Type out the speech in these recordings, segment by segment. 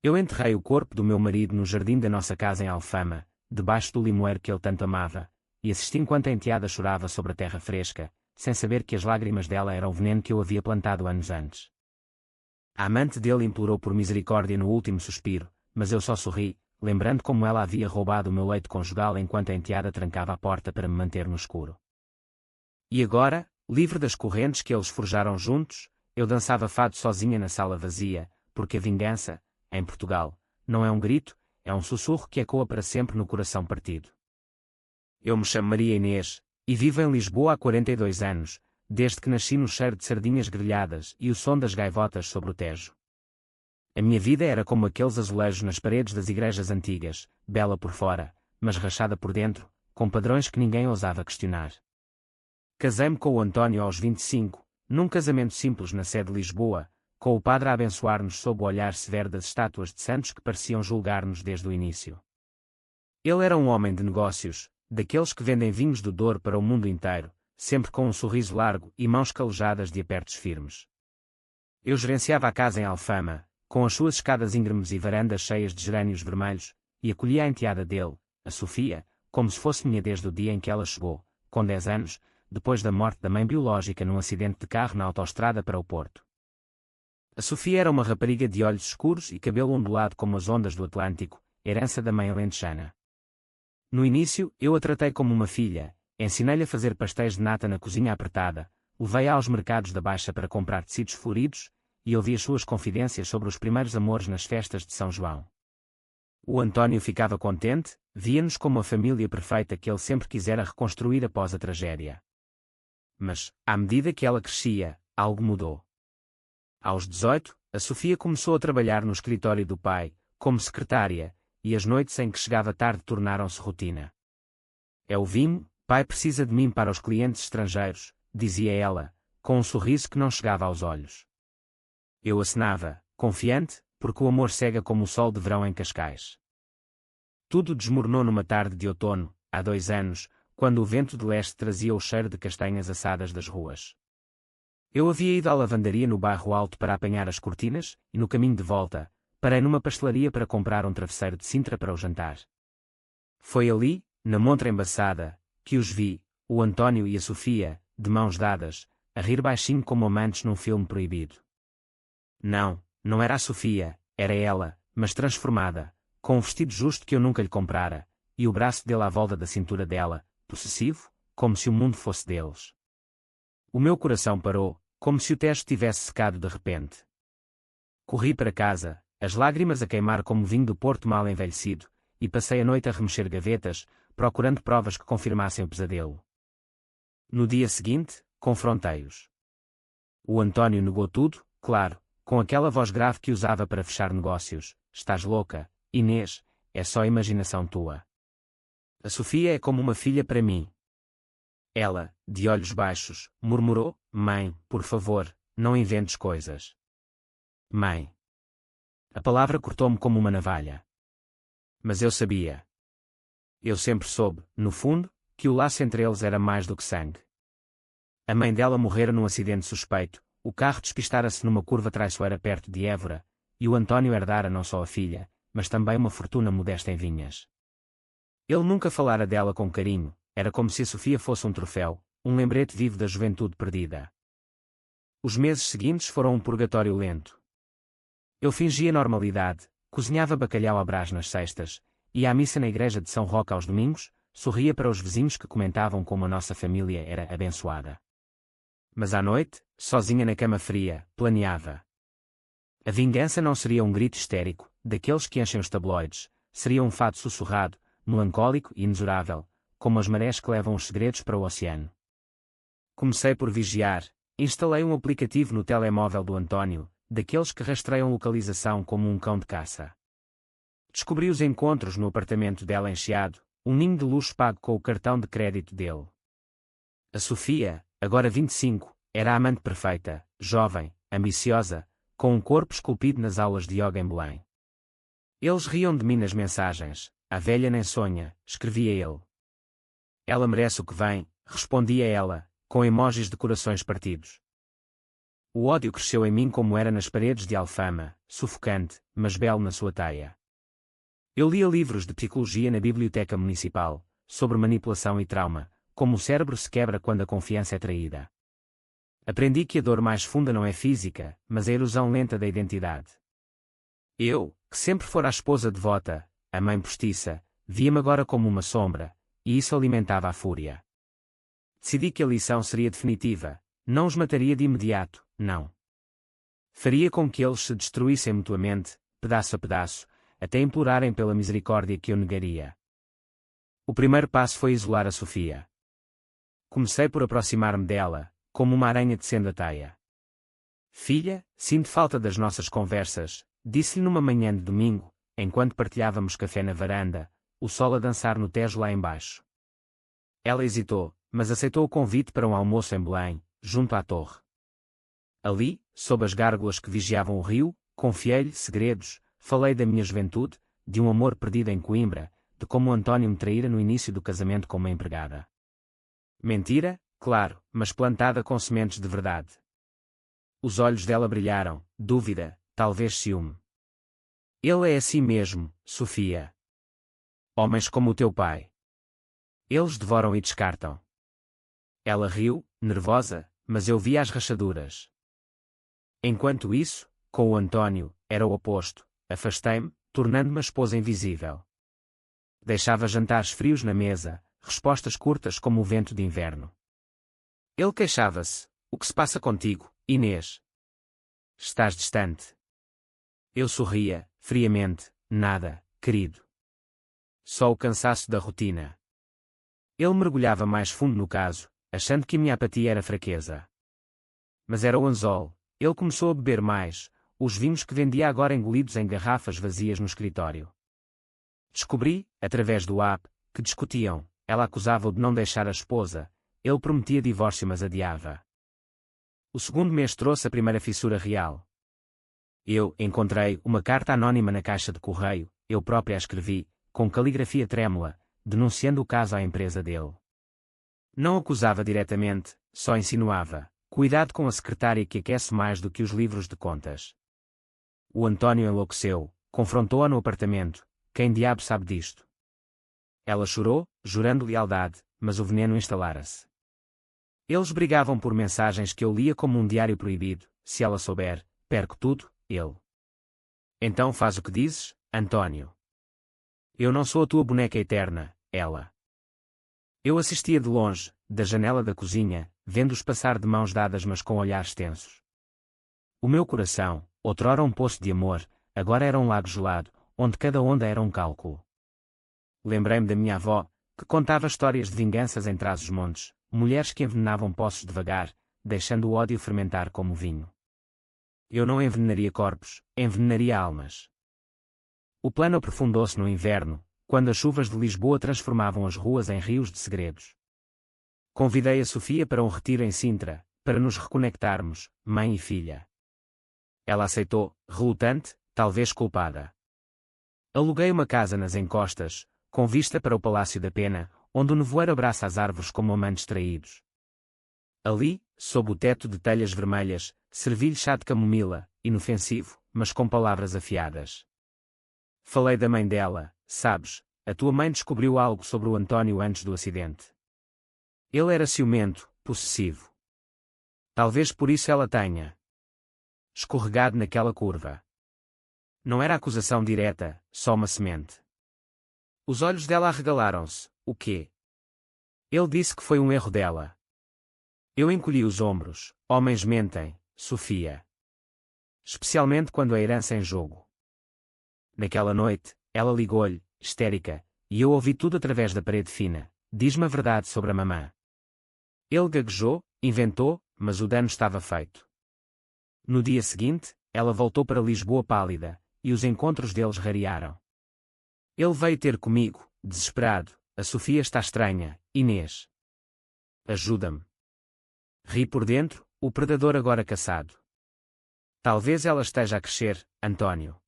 Eu enterrei o corpo do meu marido no jardim da nossa casa em Alfama, debaixo do limoeiro que ele tanto amava, e assisti enquanto a enteada chorava sobre a terra fresca, sem saber que as lágrimas dela eram o veneno que eu havia plantado anos antes. A amante dele implorou por misericórdia no último suspiro, mas eu só sorri, lembrando como ela havia roubado o meu leito conjugal enquanto a enteada trancava a porta para me manter no escuro. E agora, livre das correntes que eles forjaram juntos, eu dançava fado sozinha na sala vazia, porque a vingança, em Portugal, não é um grito, é um sussurro que ecoa para sempre no coração partido. Eu me chamo Maria Inês, e vivo em Lisboa há 42 anos, desde que nasci no cheiro de sardinhas grelhadas e o som das gaivotas sobre o Tejo. A minha vida era como aqueles azulejos nas paredes das igrejas antigas, bela por fora, mas rachada por dentro, com padrões que ninguém ousava questionar. Casei-me com o António aos 25, num casamento simples na sede de Lisboa, com o padre a abençoar-nos sob o olhar severo das estátuas de santos que pareciam julgar-nos desde o início. Ele era um homem de negócios, daqueles que vendem vinhos do Douro para o mundo inteiro, sempre com um sorriso largo e mãos calejadas de apertos firmes. Eu gerenciava a casa em Alfama, com as suas escadas íngremes e varandas cheias de gerânios vermelhos, e acolhia a enteada dele, a Sofia, como se fosse minha desde o dia em que ela chegou, com 10 anos, depois da morte da mãe biológica num acidente de carro na autoestrada para o Porto. A Sofia era uma rapariga de olhos escuros e cabelo ondulado como as ondas do Atlântico, herança da mãe alentejana. No início, eu a tratei como uma filha, ensinei-lhe a fazer pastéis de nata na cozinha apertada, levei-a aos mercados da Baixa para comprar tecidos floridos, e ouvi as suas confidências sobre os primeiros amores nas festas de São João. O António ficava contente, via-nos como a família perfeita que ele sempre quisera reconstruir após a tragédia. Mas, à medida que ela crescia, algo mudou. Aos 18, a Sofia começou a trabalhar no escritório do pai, como secretária, e as noites em que chegava tarde tornaram-se rotina. É o Vimo, pai precisa de mim para os clientes estrangeiros, dizia ela, com um sorriso que não chegava aos olhos. Eu acenava, confiante, porque o amor cega como o sol de verão em Cascais. Tudo desmoronou numa tarde de outono, há 2 anos, quando o vento de leste trazia o cheiro de castanhas assadas das ruas. Eu havia ido à lavandaria no bairro Alto para apanhar as cortinas, e no caminho de volta, parei numa pastelaria para comprar um travesseiro de Sintra para o jantar. Foi ali, na montra embaçada, que os vi, o António e a Sofia, de mãos dadas, a rir baixinho como amantes num filme proibido. Não era a Sofia, era ela, mas transformada, com um vestido justo que eu nunca lhe comprara, e o braço dele à volta da cintura dela, possessivo, como se o mundo fosse deles. O meu coração parou, como se o Tejo tivesse secado de repente. Corri para casa, as lágrimas a queimar como vinho do Porto mal envelhecido, e passei a noite a remexer gavetas, procurando provas que confirmassem o pesadelo. No dia seguinte, confrontei-os. O António negou tudo, claro, com aquela voz grave que usava para fechar negócios. Estás louca, Inês, é só imaginação tua. A Sofia é como uma filha para mim. Ela, de olhos baixos, murmurou, mãe, por favor, não inventes coisas. Mãe. A palavra cortou-me como uma navalha. Mas eu sabia. Eu sempre soube, no fundo, que o laço entre eles era mais do que sangue. A mãe dela morrera num acidente suspeito, o carro despistara-se numa curva traiçoeira perto de Évora, e o António herdara não só a filha, mas também uma fortuna modesta em vinhas. Ele nunca falara dela com carinho, era como se a Sofia fosse um troféu, um lembrete vivo da juventude perdida. Os meses seguintes foram um purgatório lento. Eu fingia normalidade, cozinhava bacalhau à brás nas sextas, ia à missa na igreja de São Roque aos domingos, sorria para os vizinhos que comentavam como a nossa família era abençoada. Mas à noite, sozinha na cama fria, planeava. A vingança não seria um grito histérico, daqueles que enchem os tabloides, seria um fado sussurrado, melancólico e inexorável, como as marés que levam os segredos para o oceano. Comecei por vigiar, instalei um aplicativo no telemóvel do António, daqueles que rastreiam localização como um cão de caça. Descobri os encontros no apartamento dela encheado, um ninho de luxo pago com o cartão de crédito dele. A Sofia, agora 25, era a amante perfeita, jovem, ambiciosa, com um corpo esculpido nas aulas de yoga em Belém. Eles riam de mim nas mensagens, a velha nem sonha, escrevia ele. Ela merece o que vem, respondia ela, com emojis de corações partidos. O ódio cresceu em mim como era nas paredes de Alfama, sufocante, mas belo na sua taia. Eu lia livros de psicologia na biblioteca municipal, sobre manipulação e trauma, como o cérebro se quebra quando a confiança é traída. Aprendi que a dor mais funda não é física, mas a erosão lenta da identidade. Eu, que sempre fora a esposa devota, a mãe postiça, via-me agora como uma sombra, e isso alimentava a fúria. Decidi que a lição seria definitiva, não os mataria de imediato, não. Faria com que eles se destruíssem mutuamente, pedaço a pedaço, até implorarem pela misericórdia que eu negaria. O primeiro passo foi isolar a Sofia. Comecei por aproximar-me dela, como uma aranha descendo a taia. Filha, sinto falta das nossas conversas, disse-lhe numa manhã de domingo, enquanto partilhávamos café na varanda, o sol a dançar no Tejo lá embaixo. Ela hesitou, mas aceitou o convite para um almoço em Belém, junto à torre. Ali, sob as gárgulas que vigiavam o rio, confiei-lhe segredos, falei da minha juventude, de um amor perdido em Coimbra, de como António me traíra no início do casamento com uma empregada. Mentira, claro, mas plantada com sementes de verdade. Os olhos dela brilharam, dúvida, talvez ciúme. Ele é assim mesmo, Sofia. Homens como o teu pai. Eles devoram e descartam. Ela riu, nervosa, mas eu via as rachaduras. Enquanto isso, com o António, era o oposto. Afastei-me, tornando-me a esposa invisível. Deixava jantares frios na mesa, respostas curtas como o vento de inverno. Ele queixava-se. O que se passa contigo, Inês? Estás distante. Eu sorria, friamente. Nada, querido. Só o cansaço da rotina. Ele mergulhava mais fundo no caso, achando que a minha apatia era fraqueza. Mas era o anzol. Ele começou a beber mais, os vinhos que vendia agora engolidos em garrafas vazias no escritório. Descobri, através do app, que discutiam. Ela acusava-o de não deixar a esposa, ele prometia divórcio mas adiava. O segundo mês trouxe a primeira fissura real. Eu encontrei uma carta anónima na caixa de correio, eu própria a escrevi, com caligrafia trêmula, denunciando o caso à empresa dele. Não acusava diretamente, só insinuava. Cuidado com a secretária que aquece mais do que os livros de contas. O António enlouqueceu, confrontou-a no apartamento. Quem diabo sabe disto? Ela chorou, jurando lealdade, mas o veneno instalara-se. Eles brigavam por mensagens que eu lia como um diário proibido. Se ela souber, perco tudo, ele. Então faz o que dizes, António. Eu não sou a tua boneca eterna, ela. Eu assistia de longe, da janela da cozinha, vendo-os passar de mãos dadas mas com olhares tensos. O meu coração, outrora um poço de amor, agora era um lago gelado, onde cada onda era um cálculo. Lembrei-me da minha avó, que contava histórias de vinganças em Trás-os-Montes, mulheres que envenenavam poços devagar, deixando o ódio fermentar como vinho. Eu não envenenaria corpos, envenenaria almas. O plano aprofundou-se no inverno, quando as chuvas de Lisboa transformavam as ruas em rios de segredos. Convidei a Sofia para um retiro em Sintra, para nos reconectarmos, mãe e filha. Ela aceitou, relutante, talvez culpada. Aluguei uma casa nas encostas, com vista para o Palácio da Pena, onde o nevoeiro abraça as árvores como amantes traídos. Ali, sob o teto de telhas vermelhas, servi-lhe chá de camomila, inofensivo, mas com palavras afiadas. Falei da mãe dela, sabes, a tua mãe descobriu algo sobre o António antes do acidente. Ele era ciumento, possessivo. Talvez por isso ela tenha escorregado naquela curva. Não era acusação direta, só uma semente. Os olhos dela arregalaram-se. O quê? Ele disse que foi um erro dela. Eu encolhi os ombros. Homens mentem, Sofia. Especialmente quando a herança é em jogo. Naquela noite, ela ligou-lhe, histérica, e eu ouvi tudo através da parede fina. Diz-me a verdade sobre a mamã. Ele gaguejou, inventou, mas o dano estava feito. No dia seguinte, ela voltou para Lisboa pálida, e os encontros deles rarearam. Ele veio ter comigo, desesperado. A Sofia está estranha, Inês. Ajuda-me. Ri por dentro, o predador agora caçado. Talvez ela esteja a crescer, António.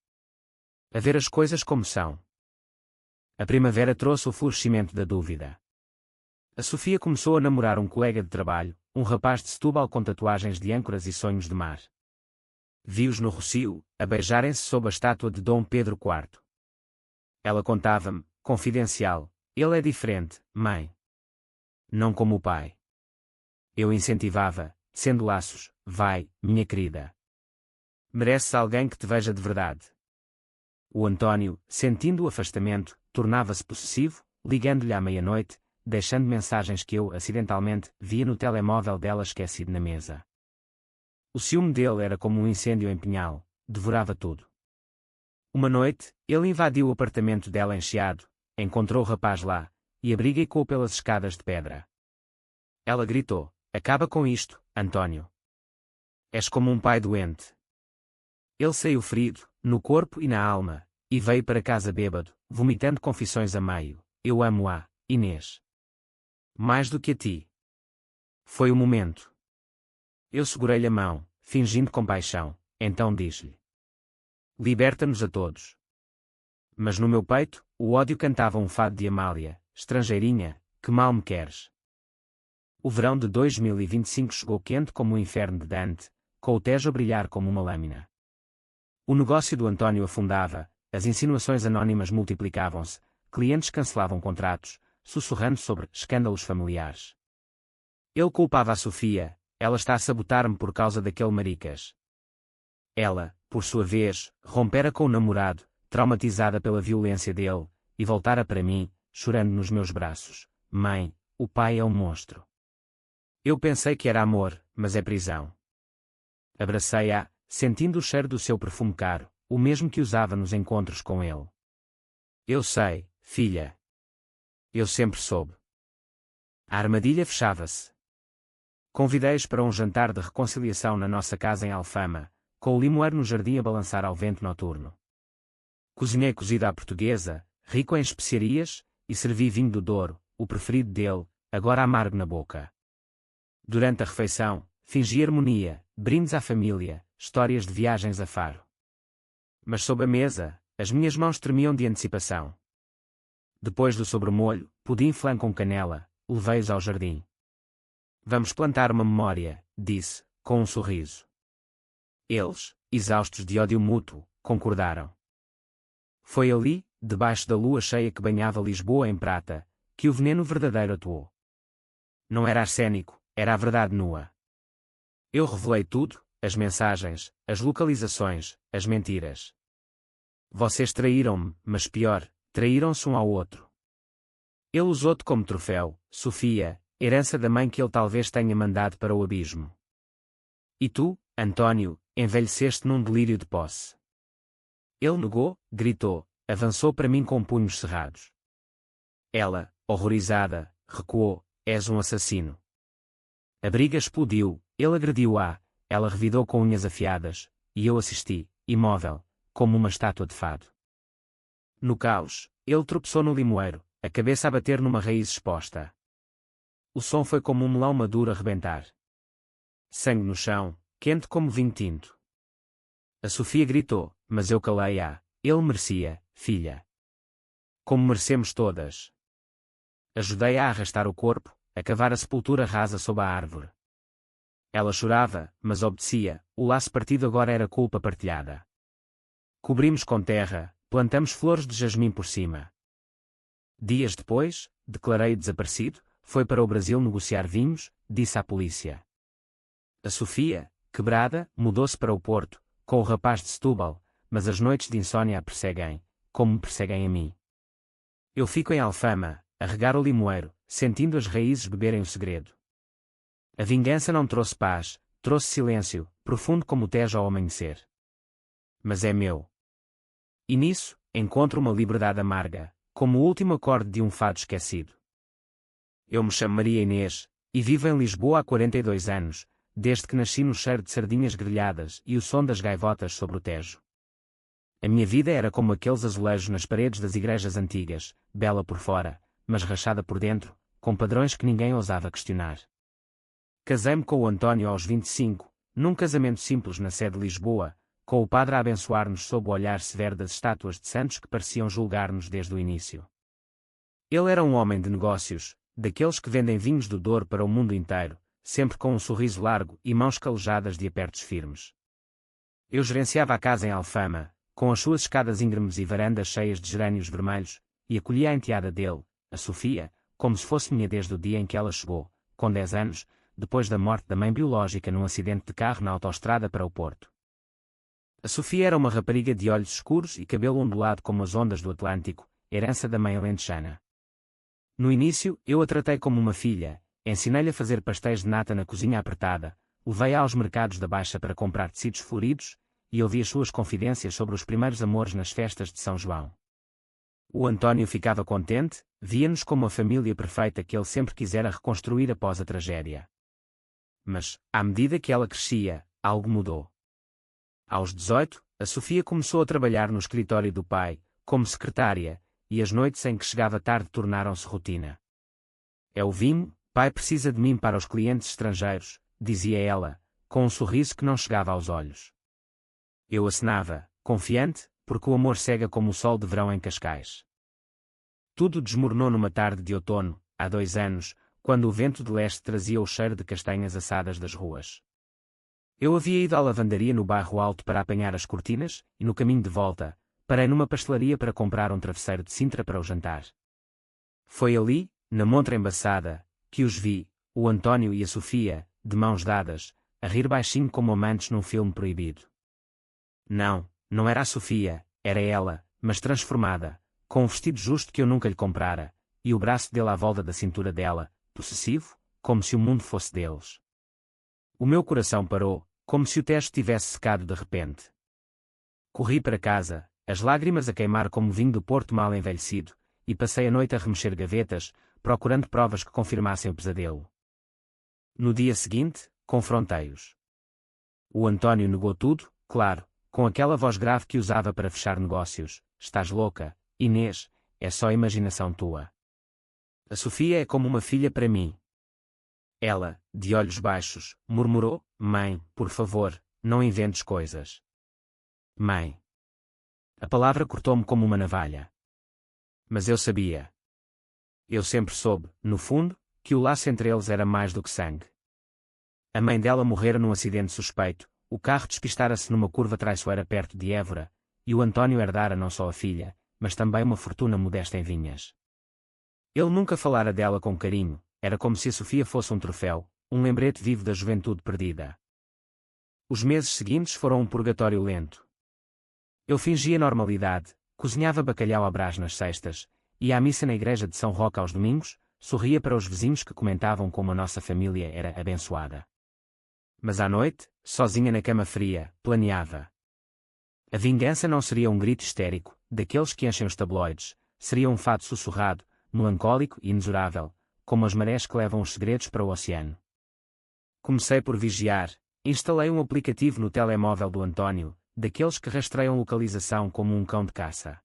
A ver as coisas como são. A primavera trouxe o florescimento da dúvida. A Sofia começou a namorar um colega de trabalho, um rapaz de Setúbal com tatuagens de âncoras e sonhos de mar. Vi-os no Rossio, a beijarem-se sob a estátua de Dom Pedro IV. Ela contava-me, confidencial, ele é diferente, mãe. Não como o pai. Eu incentivava, sendo laços, vai, minha querida. Mereces alguém que te veja de verdade. O António, sentindo o afastamento, tornava-se possessivo, ligando-lhe à meia-noite, deixando mensagens que eu, acidentalmente, via no telemóvel dela esquecido na mesa. O ciúme dele era como um incêndio em pinhal, devorava tudo. Uma noite, ele invadiu o apartamento dela encheado, encontrou o rapaz lá, e abriguei-o pelas escadas de pedra. Ela gritou, acaba com isto, António. És como um pai doente. Ele saiu ferido, no corpo e na alma, e veio para casa bêbado, vomitando confissões a meio. Eu amo-a, Inês. Mais do que a ti. Foi o momento. Eu segurei-lhe a mão, fingindo compaixão, então disse-lhe. Liberta-nos a todos. Mas no meu peito, o ódio cantava um fado de Amália, estrangeirinha, que mal me queres. O verão de 2025 chegou quente como o inferno de Dante, com o Tejo a brilhar como uma lâmina. O negócio do António afundava, as insinuações anónimas multiplicavam-se, clientes cancelavam contratos, sussurrando sobre escândalos familiares. Ele culpava a Sofia, ela está a sabotar-me por causa daquele maricas. Ela, por sua vez, rompera com o namorado, traumatizada pela violência dele, e voltara para mim, chorando nos meus braços. Mãe, o pai é um monstro. Eu pensei que era amor, mas é prisão. Abracei-a, sentindo o cheiro do seu perfume caro, o mesmo que usava nos encontros com ele. Eu sei, filha. Eu sempre soube. A armadilha fechava-se. Convidei-os para um jantar de reconciliação na nossa casa em Alfama, com o limoeiro no jardim a balançar ao vento noturno. Cozinhei cozida à portuguesa, rico em especiarias, e servi vinho do Douro, o preferido dele, agora amargo na boca. Durante a refeição, fingi harmonia, brindes à família, histórias de viagens a Faro. Mas sob a mesa, as minhas mãos tremiam de antecipação. Depois do sobremolho, pudim flan com canela, levei-os ao jardim. Vamos plantar uma memória, disse, com um sorriso. Eles, exaustos de ódio mútuo, concordaram. Foi ali, debaixo da lua cheia que banhava Lisboa em prata, que o veneno verdadeiro atuou. Não era arsénico, era a verdade nua. Eu revelei tudo, as mensagens, as localizações, as mentiras. Vocês traíram-me, mas pior, traíram-se um ao outro. Ele usou-te como troféu, Sofia, herança da mãe que ele talvez tenha mandado para o abismo. E tu, António, envelheceste num delírio de posse. Ele negou, gritou, avançou para mim com punhos cerrados. Ela, horrorizada, recuou, és um assassino. A briga explodiu, ele agrediu-a, ela revidou com unhas afiadas, e eu assisti, imóvel, como uma estátua de fado. No caos, ele tropeçou no limoeiro, a cabeça a bater numa raiz exposta. O som foi como um melão maduro a rebentar. Sangue no chão, quente como vinho tinto. A Sofia gritou, mas eu calei-a, ele merecia, filha. Como merecemos todas. Ajudei-a a arrastar o corpo, a cavar a sepultura rasa sob a árvore. Ela chorava, mas obedecia, o laço partido agora era culpa partilhada. Cobrimos com terra, plantamos flores de jasmim por cima. Dias depois, declarei desaparecido, foi para o Brasil negociar vinhos, disse à polícia. A Sofia, quebrada, mudou-se para o Porto, com o rapaz de Setúbal, mas as noites de insônia a perseguem, como me perseguem a mim. Eu fico em Alfama, a regar o limoeiro, sentindo as raízes beberem o segredo. A vingança não trouxe paz, trouxe silêncio, profundo como o Tejo ao amanhecer. Mas é meu. E nisso, encontro uma liberdade amarga, como o último acorde de um fado esquecido. Eu me chamo Maria Inês, e vivo em Lisboa há 42 anos, desde que nasci no cheiro de sardinhas grelhadas e o som das gaivotas sobre o Tejo. A minha vida era como aqueles azulejos nas paredes das igrejas antigas, bela por fora, mas rachada por dentro, com padrões que ninguém ousava questionar. Casei-me com o António aos 25, num casamento simples na sede de Lisboa, com o padre a abençoar-nos sob o olhar severo das estátuas de santos que pareciam julgar-nos desde o início. Ele era um homem de negócios, daqueles que vendem vinhos do Douro para o mundo inteiro, sempre com um sorriso largo e mãos calejadas de apertos firmes. Eu gerenciava a casa em Alfama, com as suas escadas íngremes e varandas cheias de gerânios vermelhos, e acolhia a enteada dele, a Sofia, como se fosse minha desde o dia em que ela chegou, com 10 anos, depois da morte da mãe biológica num acidente de carro na autoestrada para o Porto. A Sofia era uma rapariga de olhos escuros e cabelo ondulado como as ondas do Atlântico, herança da mãe alentejana. No início, eu a tratei como uma filha, ensinei-lhe a fazer pastéis de nata na cozinha apertada, levei-a aos mercados da Baixa para comprar tecidos floridos, e ouvi as suas confidências sobre os primeiros amores nas festas de São João. O António ficava contente, via-nos como a família perfeita que ele sempre quisera reconstruir após a tragédia. Mas, à medida que ela crescia, algo mudou. Aos 18, a Sofia começou a trabalhar no escritório do pai, como secretária, e as noites em que chegava tarde tornaram-se rotina. É o Vimo, pai precisa de mim para os clientes estrangeiros, dizia ela, com um sorriso que não chegava aos olhos. Eu acenava, confiante, porque o amor cega como o sol de verão em Cascais. Tudo desmoronou numa tarde de outono, há 2 anos, quando o vento de leste trazia o cheiro de castanhas assadas das ruas. Eu havia ido à lavandaria no bairro Alto para apanhar as cortinas, e no caminho de volta, parei numa pastelaria para comprar um travesseiro de Sintra para o jantar. Foi ali, na montra embaçada, que os vi, o António e a Sofia, de mãos dadas, a rir baixinho como amantes num filme proibido. Não era a Sofia, era ela, mas transformada, com um vestido justo que eu nunca lhe comprara, e o braço dele à volta da cintura dela, possessivo, como se o mundo fosse deles. O meu coração parou, como se o tejo tivesse secado de repente. Corri para casa, as lágrimas a queimar como vinho do Porto mal envelhecido, e passei a noite a remexer gavetas, procurando provas que confirmassem o pesadelo. No dia seguinte, confrontei-os. O António negou tudo, claro, com aquela voz grave que usava para fechar negócios. Estás louca, Inês, é só imaginação tua. A Sofia é como uma filha para mim. Ela, de olhos baixos, murmurou, mãe, por favor, não inventes coisas. Mãe. A palavra cortou-me como uma navalha. Mas eu sabia. Eu sempre soube, no fundo, que o laço entre eles era mais do que sangue. A mãe dela morrera num acidente suspeito, o carro despistara-se numa curva traiçoeira perto de Évora, e o António herdara não só a filha, mas também uma fortuna modesta em vinhas. Ele nunca falara dela com carinho, era como se a Sofia fosse um troféu, um lembrete vivo da juventude perdida. Os meses seguintes foram um purgatório lento. Eu fingia normalidade, cozinhava bacalhau à brás nas sextas, ia à missa na igreja de São Roque aos domingos, sorria para os vizinhos que comentavam como a nossa família era abençoada. Mas à noite, sozinha na cama fria, planeava. A vingança não seria um grito histérico, daqueles que enchem os tabloides, seria um fado sussurrado, melancólico e inexorável, como as marés que levam os segredos para o oceano. Comecei por vigiar, instalei um aplicativo no telemóvel do António, daqueles que rastreiam localização como um cão de caça.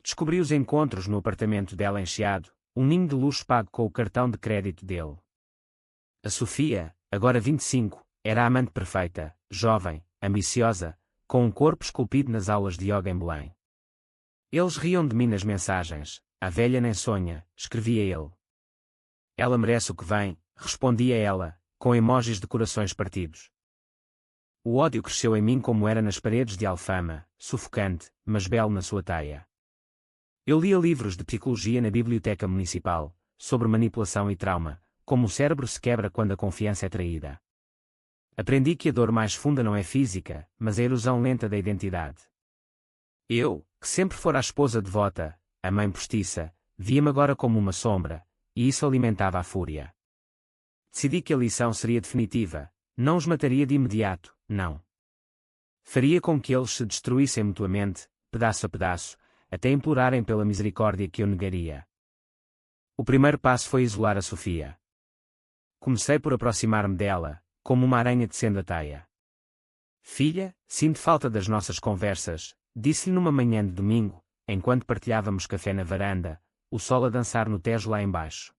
Descobri os encontros no apartamento dela encheado, um ninho de luxo pago com o cartão de crédito dele. A Sofia, agora 25, era a amante perfeita, jovem, ambiciosa, com um corpo esculpido nas aulas de yoga em Belém. Eles riam de mim nas mensagens, a velha nem sonha, escrevia ele. Ela merece o que vem, respondia ela, com emojis de corações partidos. O ódio cresceu em mim como era nas paredes de Alfama, sufocante, mas belo na sua taia. Eu lia livros de psicologia na biblioteca municipal, sobre manipulação e trauma, como o cérebro se quebra quando a confiança é traída. Aprendi que a dor mais funda não é física, mas a erosão lenta da identidade. Eu, que sempre fora a esposa devota, a mãe postiça, via-me agora como uma sombra, e isso alimentava a fúria. Decidi que a lição seria definitiva, não os mataria de imediato, não. Faria com que eles se destruíssem mutuamente, pedaço a pedaço, até implorarem pela misericórdia que eu negaria. O primeiro passo foi isolar a Sofia. Comecei por aproximar-me dela, como uma aranha descendo a taia. Filha, sinto falta das nossas conversas, disse-lhe numa manhã de domingo, enquanto partilhávamos café na varanda, o sol a dançar no Tejo lá embaixo.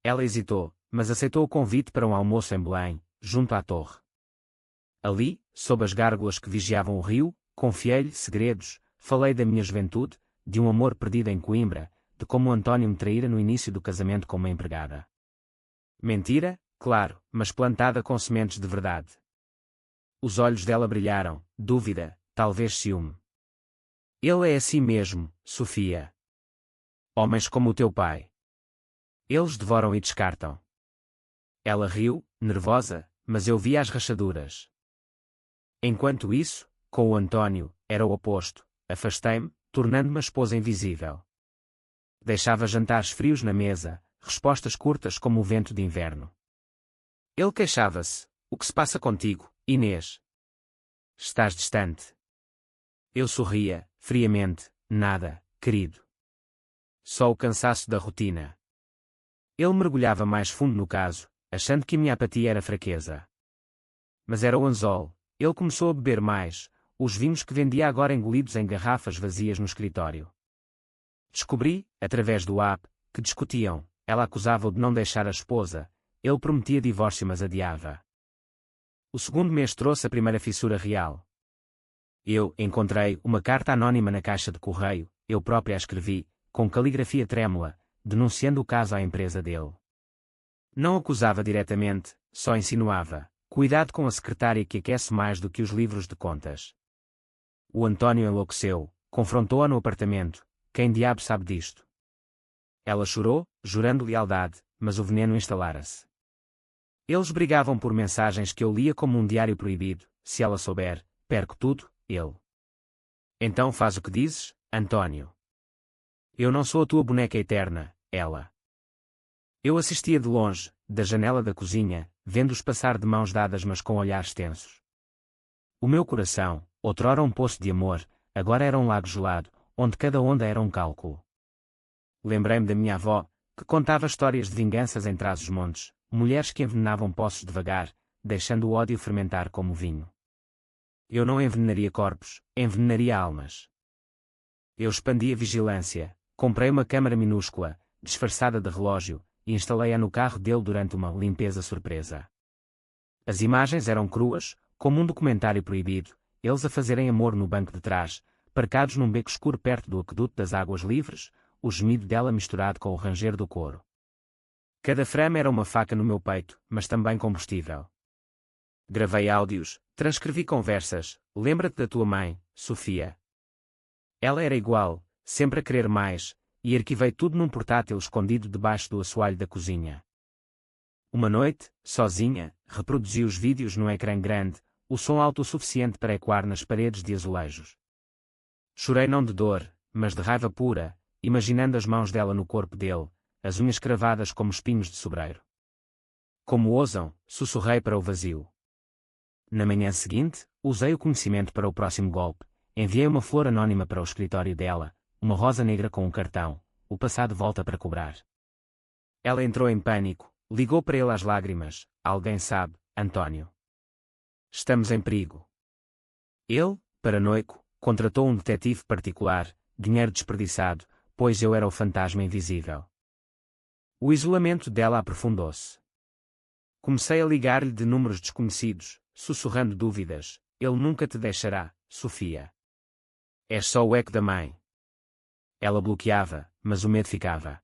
Ela hesitou, mas aceitou o convite para um almoço em Belém, junto à torre. Ali, sob as gárgulas que vigiavam o rio, confiei-lhe segredos, falei da minha juventude, de um amor perdido em Coimbra, de como Antônio me traíra no início do casamento com uma empregada. Mentira, claro, mas plantada com sementes de verdade. Os olhos dela brilharam, dúvida, talvez ciúme. Ele é assim mesmo, Sofia. Homens como o teu pai. Eles devoram e descartam. Ela riu, nervosa, mas eu via as rachaduras. Enquanto isso, com o Antônio, era o oposto. Afastei-me, tornando-me a esposa invisível. Deixava jantares frios na mesa, respostas curtas como o vento de inverno. Ele queixava-se. O que se passa contigo, Inês? Estás distante. Eu sorria, friamente. Nada, querido. Só o cansaço da rotina. Ele mergulhava mais fundo no caso, achando que minha apatia era fraqueza. Mas era o anzol. Ele começou a beber mais, os vinhos que vendia agora engolidos em garrafas vazias no escritório. Descobri, através do app, que discutiam. Ela acusava-o de não deixar a esposa, ele prometia divórcio mas adiava. O segundo mês trouxe a primeira fissura real. Eu encontrei uma carta anónima na caixa de correio, eu própria a escrevi, com caligrafia trêmula, denunciando o caso à empresa dele. Não acusava diretamente, só insinuava. Cuidado com a secretária que aquece mais do que os livros de contas. O Antônio enlouqueceu, confrontou-a no apartamento. Quem diabo sabe disto? Ela chorou, jurando lealdade, mas o veneno instalara-se. Eles brigavam por mensagens que eu lia como um diário proibido. Se ela souber, perco tudo, ele. Então faz o que dizes, Antônio. Eu não sou a tua boneca eterna, ela. Eu assistia de longe, da janela da cozinha, vendo-os passar de mãos dadas mas com olhares tensos. O meu coração, outrora um poço de amor, agora era um lago gelado, onde cada onda era um cálculo. Lembrei-me da minha avó, que contava histórias de vinganças em Trás-os-Montes, mulheres que envenenavam poços devagar, deixando o ódio fermentar como vinho. Eu não envenenaria corpos, envenenaria almas. Eu expandi a vigilância, comprei uma câmara minúscula, disfarçada de relógio, e instalei-a no carro dele durante uma limpeza surpresa. As imagens eram cruas, como um documentário proibido, eles a fazerem amor no banco de trás, parcados num beco escuro perto do aqueduto das águas livres, o gemido dela misturado com o ranger do couro. Cada frame era uma faca no meu peito, mas também combustível. Gravei áudios, transcrevi conversas, lembra-te da tua mãe, Sofia. Ela era igual, sempre a querer mais, e arquivei tudo num portátil escondido debaixo do assoalho da cozinha. Uma noite, sozinha, reproduzi os vídeos num ecrã grande, o som alto o suficiente para ecoar nas paredes de azulejos. Chorei não de dor, mas de raiva pura, imaginando as mãos dela no corpo dele, as unhas cravadas como espinhos de sobreiro. Como ousam, sussurrei para o vazio. Na manhã seguinte, usei o conhecimento para o próximo golpe, enviei uma flor anónima para o escritório dela, uma rosa negra com um cartão, o passado volta para cobrar. Ela entrou em pânico, ligou para ele às lágrimas, alguém sabe, Antônio. Estamos em perigo. Ele, paranoico, contratou um detetive particular, dinheiro desperdiçado, pois eu era o fantasma invisível. O isolamento dela aprofundou-se. Comecei a ligar-lhe de números desconhecidos, sussurrando dúvidas. Ele nunca te deixará, Sofia. És só o eco da mãe. Ela bloqueava, mas o medo ficava.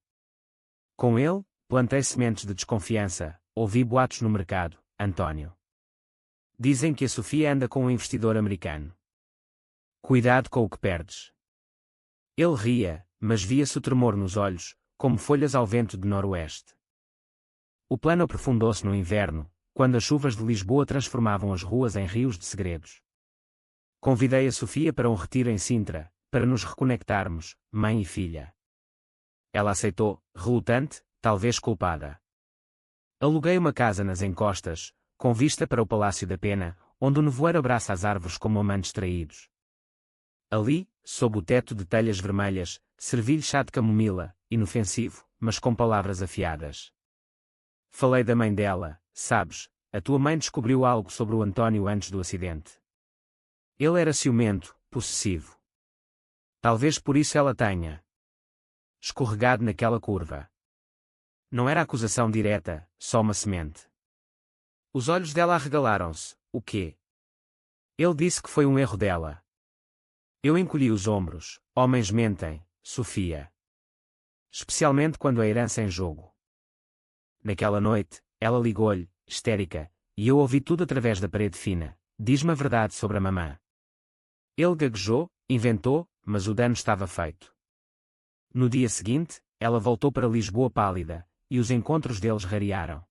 Com ele, plantei sementes de desconfiança, ouvi boatos no mercado, Antônio. Dizem que a Sofia anda com um investidor americano. Cuidado com o que perdes. Ele ria, mas via-se o tremor nos olhos, como folhas ao vento de noroeste. O plano aprofundou-se no inverno, quando as chuvas de Lisboa transformavam as ruas em rios de segredos. Convidei a Sofia para um retiro em Sintra, para nos reconectarmos, mãe e filha. Ela aceitou, relutante, talvez culpada. Aluguei uma casa nas encostas, com vista para o Palácio da Pena, onde o nevoeiro abraça as árvores como amantes traídos. Ali, sob o teto de telhas vermelhas, servi-lhe chá de camomila, inofensivo, mas com palavras afiadas. Falei da mãe dela, sabes, a tua mãe descobriu algo sobre o Antônio antes do acidente. Ele era ciumento, possessivo. Talvez por isso ela tenha escorregado naquela curva. Não era acusação direta, só uma semente. Os olhos dela arregalaram-se. O quê? Ele disse que foi um erro dela. Eu encolhi os ombros. Homens mentem, Sofia. especialmente quando a herança é em jogo. Naquela noite, ela ligou-lhe, histérica, e eu ouvi tudo através da parede fina. Diz-me a verdade sobre a mamã. Ele gaguejou, inventou, mas o dano estava feito. No dia seguinte, ela voltou para Lisboa pálida, e os encontros deles rarearam.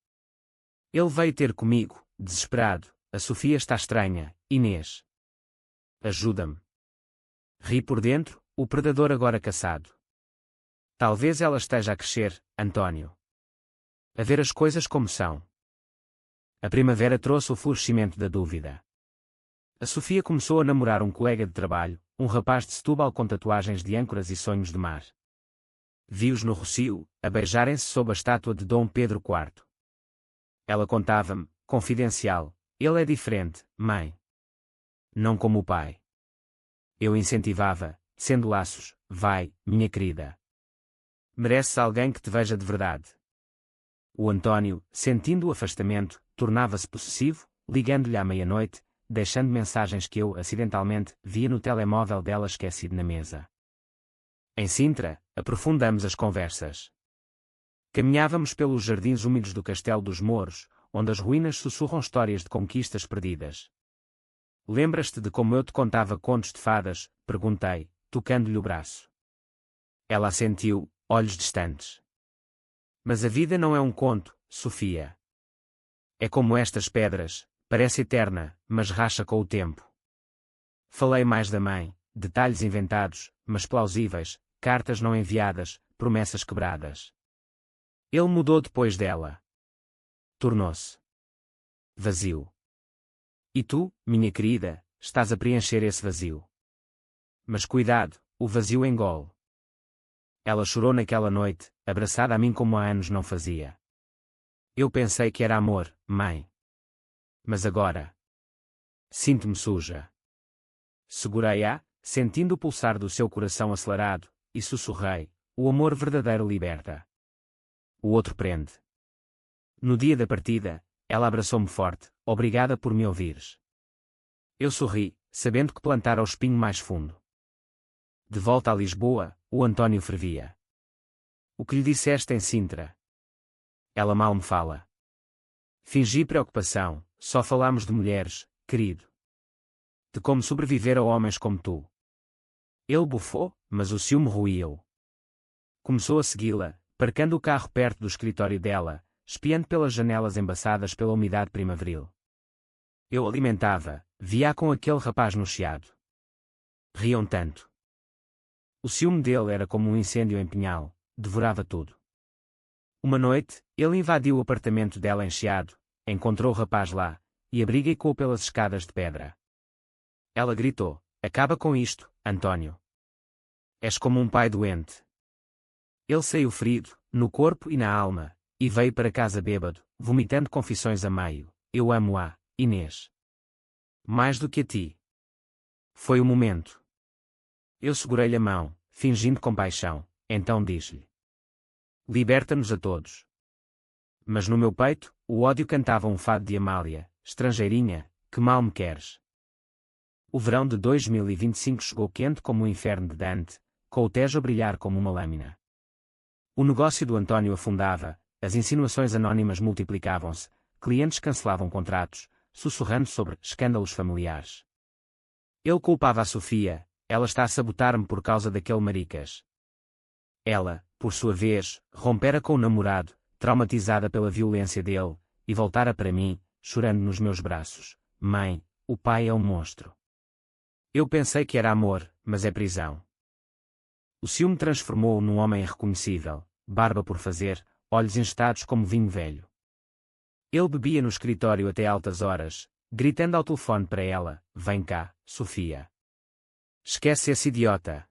Ele veio ter comigo, desesperado. A Sofia está estranha, Inês. Ajuda-me. Ri por dentro, o predador agora caçado. Talvez ela esteja a crescer, António. A ver as coisas como são. A primavera trouxe o florescimento da dúvida. A Sofia começou a namorar um colega de trabalho, um rapaz de Setúbal com tatuagens de âncoras e sonhos de mar. Vi-os no Rossio, a beijarem-se sob a estátua de Dom Pedro IV. Ela contava-me, confidencial, ele é diferente, mãe. Não como o pai. Eu incentivava, sendo laços, vai, minha querida. Mereces alguém que te veja de verdade. O António, sentindo o afastamento, tornava-se possessivo, ligando-lhe à meia-noite, deixando mensagens que eu, acidentalmente, via no telemóvel dela esquecido na mesa. Em Sintra, aprofundamos as conversas. Caminhávamos pelos jardins úmidos do Castelo dos Mouros, onde as ruínas sussurram histórias de conquistas perdidas. Lembras-te de como eu te contava contos de fadas? Perguntei, tocando-lhe o braço. Ela assentiu, olhos distantes. Mas a vida não é um conto, Sofia. É como estas pedras, parece eterna, mas racha com o tempo. Falei mais da mãe, detalhes inventados, mas plausíveis, cartas não enviadas, promessas quebradas. Ele mudou depois dela. Tornou-se vazio. E tu, minha querida, estás a preencher esse vazio. Mas cuidado, o vazio engole. Ela chorou naquela noite, abraçada a mim como há anos não fazia. Eu pensei que era amor, mãe. Mas agora sinto-me suja. Segurei-a, sentindo o pulsar do seu coração acelerado, e sussurrei, o amor verdadeiro liberta. O outro prende. No dia da partida, ela abraçou-me forte, obrigada por me ouvires. Eu sorri, sabendo que plantara o espinho mais fundo. De volta a Lisboa, o António fervia. O que lhe disseste em Sintra? Ela mal me fala. Fingi preocupação, só falamos de mulheres, querido. De como sobreviver a homens como tu. Ele bufou, mas o ciúme ruiu. Começou a segui-la, parcando o carro perto do escritório dela, espiando pelas janelas embaçadas pela umidade primaveril. Eu alimentava, via-a com aquele rapaz no chiado. Riam tanto. O ciúme dele era como um incêndio em pinhal, devorava tudo. Uma noite, ele invadiu o apartamento dela em Chiado, encontrou o rapaz lá, e abriguei-o pelas escadas de pedra. Ela gritou, acaba com isto, António. És como um pai doente. Ele saiu ferido, no corpo e na alma, e veio para casa bêbado, vomitando confissões a meio. Eu amo-a, Inês. Mais do que a ti. Foi o momento. Eu segurei-lhe a mão, fingindo compaixão, então disse-lhe. Liberta-nos a todos. Mas no meu peito, o ódio cantava um fado de Amália, estrangeirinha, que mal me queres. O verão de 2025 chegou quente como o inferno de Dante, com o Tejo a brilhar como uma lâmina. O negócio do António afundava, as insinuações anónimas multiplicavam-se, clientes cancelavam contratos, sussurrando sobre escândalos familiares. Ele culpava a Sofia, ela está a sabotar-me por causa daquele maricas. Ela, por sua vez, rompera com o namorado, traumatizada pela violência dele, e voltara para mim, chorando nos meus braços. Mãe, o pai é um monstro. Eu pensei que era amor, mas é prisão. O ciúme transformou-o num homem irreconhecível, barba por fazer, olhos enstados como vinho velho. Ele bebia no escritório até altas horas, gritando ao telefone para ela, vem cá, Sofia. Esquece esse idiota.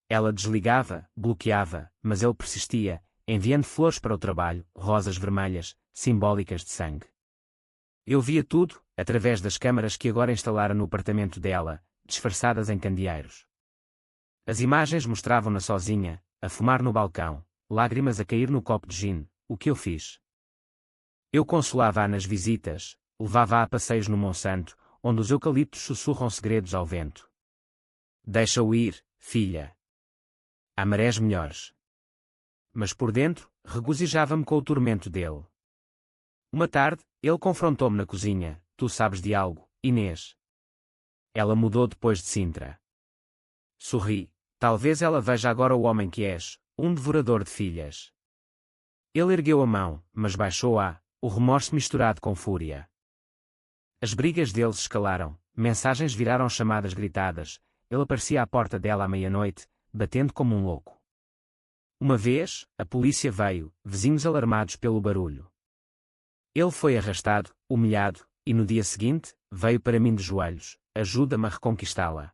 Ela desligava, bloqueava, mas ele persistia, enviando flores para o trabalho, rosas vermelhas, simbólicas de sangue. Eu via tudo, através das câmaras que agora instalara no apartamento dela, disfarçadas em candeeiros. As imagens mostravam-na sozinha, a fumar no balcão, lágrimas a cair no copo de gin. O que eu fiz? Eu consolava-a nas visitas, levava-a a passeios no Monsanto, onde os eucaliptos sussurram segredos ao vento. Deixa-o ir, filha. Há marés melhores. mas por dentro, regozijava-me com o tormento dele. Uma tarde, ele confrontou-me na cozinha: tu sabes de algo, Inês? Ela mudou depois de Sintra. Sorri. Talvez ela veja agora o homem que és, um devorador de filhas. Ele ergueu a mão, mas baixou-a, o remorso misturado com fúria. As brigas deles escalaram, mensagens viraram chamadas gritadas, ele aparecia à porta dela à meia-noite, batendo como um louco. Uma vez, a polícia veio, vizinhos alarmados pelo barulho. Ele foi arrastado, humilhado, e no dia seguinte, veio para mim de joelhos: ajuda-me a reconquistá-la.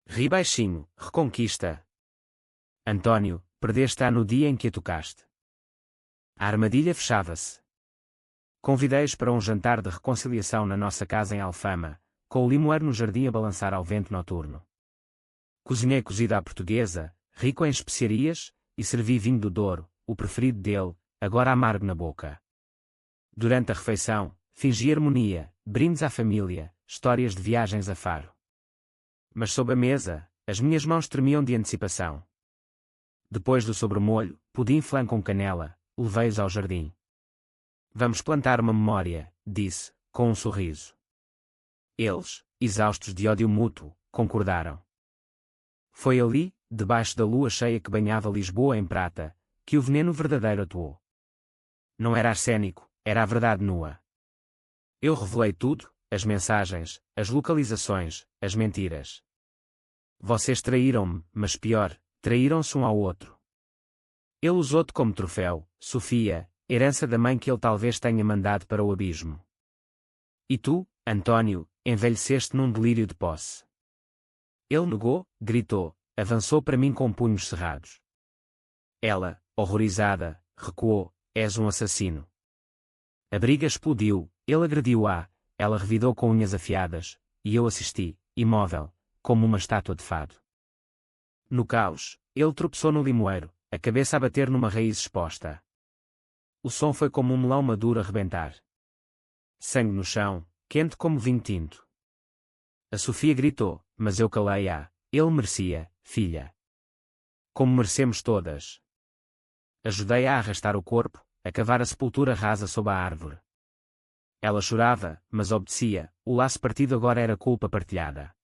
Ri baixinho: reconquista. António, perdeste-a no dia em que a tocaste. A armadilha fechava-se. Convidei-os para um jantar de reconciliação na nossa casa em Alfama, com o limoeiro no jardim a balançar ao vento noturno. Cozinhei cozida à portuguesa, rico em especiarias, e servi vinho do Douro, o preferido dele, agora amargo na boca. Durante a refeição, fingi harmonia, brindes à família, histórias de viagens a Faro. Mas sob a mesa, as minhas mãos tremiam de antecipação. Depois do sobremolho, pudim flan com canela, levei-os ao jardim. Vamos plantar uma memória, disse, com um sorriso. Eles, exaustos de ódio mútuo, concordaram. Foi ali, debaixo da lua cheia que banhava Lisboa em prata, que o veneno verdadeiro atuou. Não era arsénico, era a verdade nua. Eu revelei tudo, as mensagens, as localizações, as mentiras. Vocês traíram-me, mas pior, traíram-se um ao outro. Ele usou-te como troféu, Sofia, herança da mãe que ele talvez tenha mandado para o abismo. E tu, António, envelheceste num delírio de posse. Ele negou, gritou, avançou para mim com punhos cerrados. Ela, horrorizada, recuou: és um assassino. A briga explodiu, ele agrediu-a, ela revidou com unhas afiadas, e eu assisti, imóvel, como uma estátua de fado. No caos, ele tropeçou no limoeiro, a cabeça a bater numa raiz exposta. O som foi como um melão maduro a rebentar. Sangue no chão, quente como vinho tinto. A Sofia gritou, mas eu calei-a: ele merecia, filha. Como merecemos todas. Ajudei-a a arrastar o corpo, a cavar a sepultura rasa sob a árvore. Ela chorava, mas obedecia, o laço partido agora era culpa partilhada.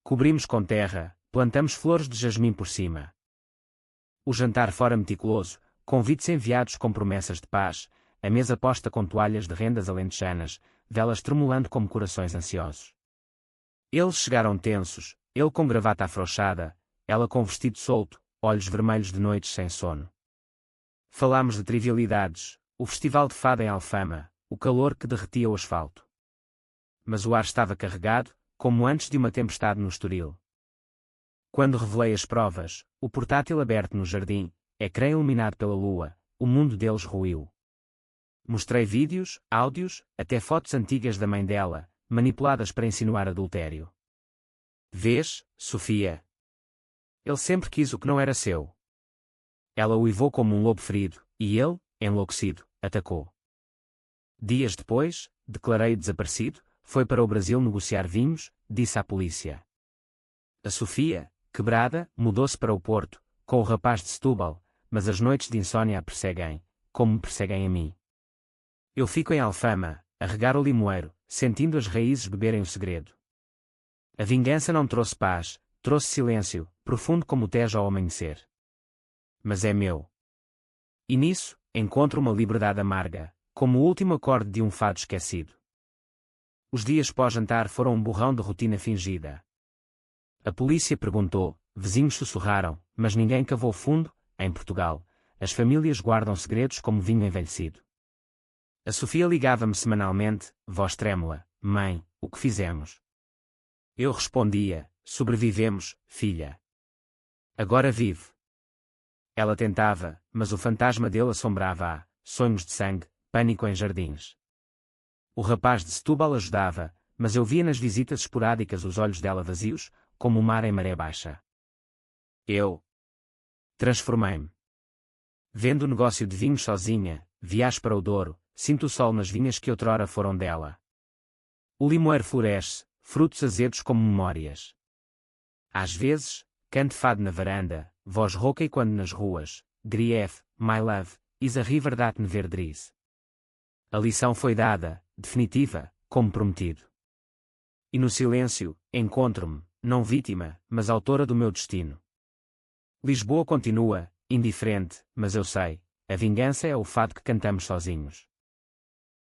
Cobrimos com terra, plantamos flores de jasmim por cima. O jantar fora meticuloso, convites enviados com promessas de paz, a mesa posta com toalhas de rendas alentejanas, velas tremulando como corações ansiosos. Eles chegaram tensos, ele com gravata afrouxada, ela com vestido solto, olhos vermelhos de noites sem sono. Falámos de trivialidades, o festival de fado em Alfama, o calor que derretia o asfalto. Mas o ar estava carregado, como antes de uma tempestade no Estoril. Quando revelei as provas, o portátil aberto no jardim, ecrã iluminado pela lua, o mundo deles ruiu. Mostrei vídeos, áudios, até fotos antigas da mãe dela, manipuladas para insinuar adultério. Vês, Sofia? Ele sempre quis o que não era seu. Ela uivou como um lobo ferido, e ele, enlouquecido, atacou. Dias depois, declarei desaparecido, foi para o Brasil negociar vinhos, disse à polícia. A Sofia, quebrada, mudou-se para o Porto, com o rapaz de Setúbal, mas as noites de insônia a perseguem, como me perseguem a mim. Eu fico em Alfama, a regar o limoeiro, sentindo as raízes beberem o segredo. A vingança não trouxe paz, trouxe silêncio, profundo como o Tejo ao amanhecer. Mas é meu. E nisso, encontro uma liberdade amarga, como o último acorde de um fado esquecido. Os dias pós-jantar foram um borrão de rotina fingida. A polícia perguntou, vizinhos sussurraram, mas ninguém cavou fundo. Em Portugal, as famílias guardam segredos como vinho envelhecido. A Sofia ligava-me semanalmente, voz trêmula: mãe, o que fizemos? Eu respondia: sobrevivemos, filha. Agora vive. Ela tentava, mas o fantasma dele assombrava-a, sonhos de sangue, pânico em jardins. O rapaz de Setúbal ajudava, mas eu via nas visitas esporádicas os olhos dela vazios, como o mar em maré baixa. Eu transformei-me. Vendo o negócio de vinhos sozinha, viajo para o Douro, sinto o sol nas vinhas que outrora foram dela. O limoeiro floresce, frutos azedos como memórias. Às vezes, canto fado na varanda, voz rouca e quando nas ruas, Grief, my love, is a river that never dries. A lição foi dada, definitiva, como prometido. E no silêncio, encontro-me, não vítima, mas autora do meu destino. Lisboa continua, indiferente, mas eu sei, a vingança é o fado que cantamos sozinhos.